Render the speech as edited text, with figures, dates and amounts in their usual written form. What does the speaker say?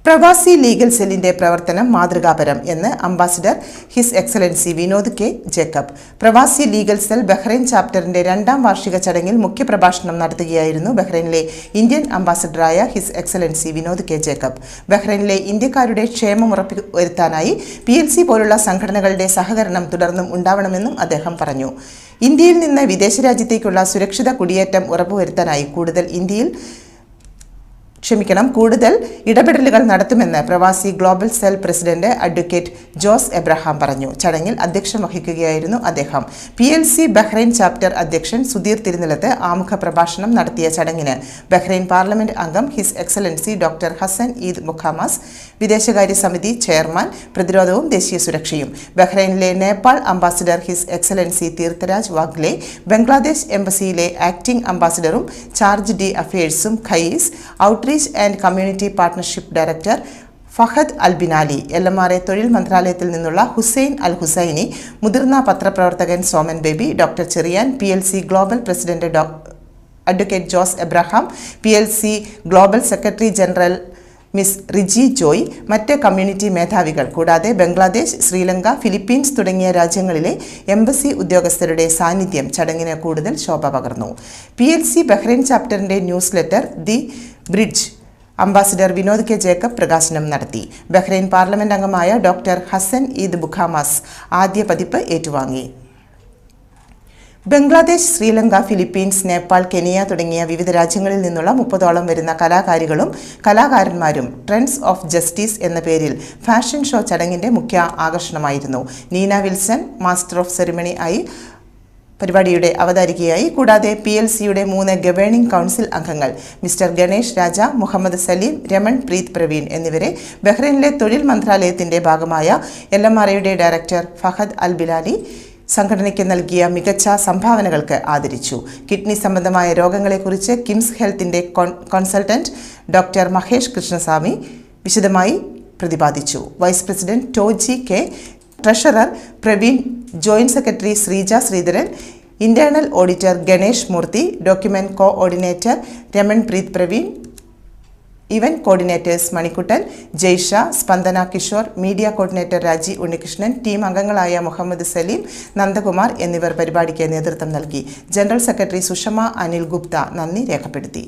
പ്രവാസി ലീഗൽ സെല്ലിന്റെ പ്രവർത്തനം മാതൃകാപരം എന്ന് ambassador his excellency Vinod K Jacob. Pravasi legal cell Bahrain ചാപ്റ്ററിന്റെ 2ാം വാർഷിക ചടങ്ങിൽ മുഖ്യപ്രഭാഷണം നടത്തുകയായിരുന്നു ബഹ്റൈനിലെ ഇന്ത്യൻ അംബാസിഡറായ his excellency Vinod K Jacob. ബഹ്റൈനിലെ ഇന്ത്യക്കാരുടെ ക്ഷേമം ഉറപ്പുവരുത്താനായി PLC പോലുള്ള സംഘടനകളുടെ സഹകരണം തുടർന്നും ഉണ്ടാവണമെന്നും അദ്ദേഹം പറഞ്ഞു. ഇന്ത്യയിൽ നിന്ന് വിദേശ രാജ്യത്തേക്കുള്ള സുരക്ഷിത കുടിയേറ്റം ഉറപ്പുവരുത്താനായി കൂടുതൽ ഇടപെടലുകൾ നടത്തുമെന്ന് പ്രവാസി global cell president advocate Jose Abraham പറഞ്ഞു. ചടങ്ങിൽ അധ്യക്ഷം വഹിക്കുകയായിരുന്നു അദ്ദേഹം. PLC ബഹ്റൈൻ ചാപ്റ്റർ അധ്യക്ഷൻ സുധീർ തിരുനിലത്ത് ആമുഖ പ്രഭാഷണം നടത്തിയ ചടങ്ങിന് ബഹ്റൈൻ പാർലമെന്റ് അംഗം his excellency doctor Hassan Eid Mukhamas, വിദേശകാര്യ സമിതി ചെയർമാൻ, പ്രതിരോധവും ദേശീയ സുരക്ഷയും, ബഹ്റൈനിലെ Nepal ambassador his excellency Tirtharaj Wagle, Bangladesh എംബസിയിലെ ആക്ടിംഗ് അംബാസിഡറും ചാർജ് ഡി അഫയേഴ്സും Qais, outreach and community partnership director Fahad Albinali, LMRA തൊഴിൽ മന്ത്രാലയത്തിൽ നിന്നുള്ള ഹുസൈൻ അൽ ഹുസൈനി, മുതിർന്ന പത്രപ്രവർത്തകൻ Soman Baby, doctor Cheriyan, PLC global president advocate Jose Abraham, PLC global secretary general miss Riji Joy, മറ്റ് കമ്മ്യൂണിറ്റി മേധാവികൾ, കൂടാതെ ബംഗ്ലാദേശ്, ശ്രീലങ്ക, ഫിലിപ്പീൻസ് തുടങ്ങിയ രാജ്യങ്ങളിലെ എംബസി ഉദ്യോഗസ്ഥരുടെ സാന്നിധ്യം ചടങ്ങിന് കൂടുതൽ ശോഭ പകർന്നു. PLC ബഹ്റൈൻ ചാപ്റ്ററിന്റെ newsletter the bridge ambassador Vinod K Jacob പ്രകാശനം നടത്തി. ബഹ്റൈൻ പാർലമെന്റ് അംഗമായ ഡോക്ടർ ഹസൻ ഈദ് മുഖാമാസ് ആദ്യ പതിപ്പ് ഏറ്റുവാങ്ങി. ബംഗ്ലാദേശ്, ശ്രീലങ്ക, ഫിലിപ്പീൻസ്, നേപ്പാൾ, കെനിയ തുടങ്ങിയ വിവിധ രാജ്യങ്ങളിൽ നിന്നുള്ള 30ഓളം വരുന്ന കലാകാരികളും കലാകാരന്മാരും ട്രെൻഡ്സ് ഓഫ് ജസ്റ്റിസ് എന്ന പേരിൽ ഫാഷൻ ഷോ ചടങ്ങിന്റെ മുഖ്യ ആകർഷണമായിരുന്നു. Neena Wilson master of ceremony ആയി പരിപാടിയുടെ അവതാരികയായി. കൂടാതെ PLCയുടെ 3 ഗവേണിംഗ് കൗൺസിൽ അംഗങ്ങൾ മിസ്റ്റർ ഗണേഷ് രാജ, മുഹമ്മദ് സലീം, രമൺ പ്രീത് പ്രവീൺ എന്നിവരെ ബഹ്റൈനിലെ തൊഴിൽ മന്ത്രാലയത്തിന്റെ ഭാഗമായ LMRAയുടെ ഡയറക്ടർ ഫഹദ് അൽബിലാലി സംഘടനയ്ക്ക് നൽകിയ മികച്ച സംഭാവനകൾക്ക് ആദരിച്ചു. കിഡ്നി സംബന്ധമായ രോഗങ്ങളെക്കുറിച്ച് കിംസ് ഹെൽത്തിന്റെ കൺസൾട്ടന്റ് ഡോക്ടർ മഹേഷ് കൃഷ്ണസ്വാമി വിശദമായി പ്രതിപാദിച്ചു. Vice president Toji K, treasurer Praveen, joint secretary Sreeja Sreedharan, internal auditor Ganesh Moorthy, document coordinator Raman Preet Praveen, event coordinators Manikuttan, Jaysha, Spandana Kishore, media coordinator Raji Unnikrishnan, team അംഗങ്ങളായ മുഹമ്മദ് സലീം, നന്ദകുമാർ എന്നിവർ പരിപാടിക്ക് നേതൃത്വം നൽകി. ജനറൽ സെക്രട്ടറി സുഷമ അനിൽ ഗുപ്ത നന്ദി രേഖപ്പെടുത്തി.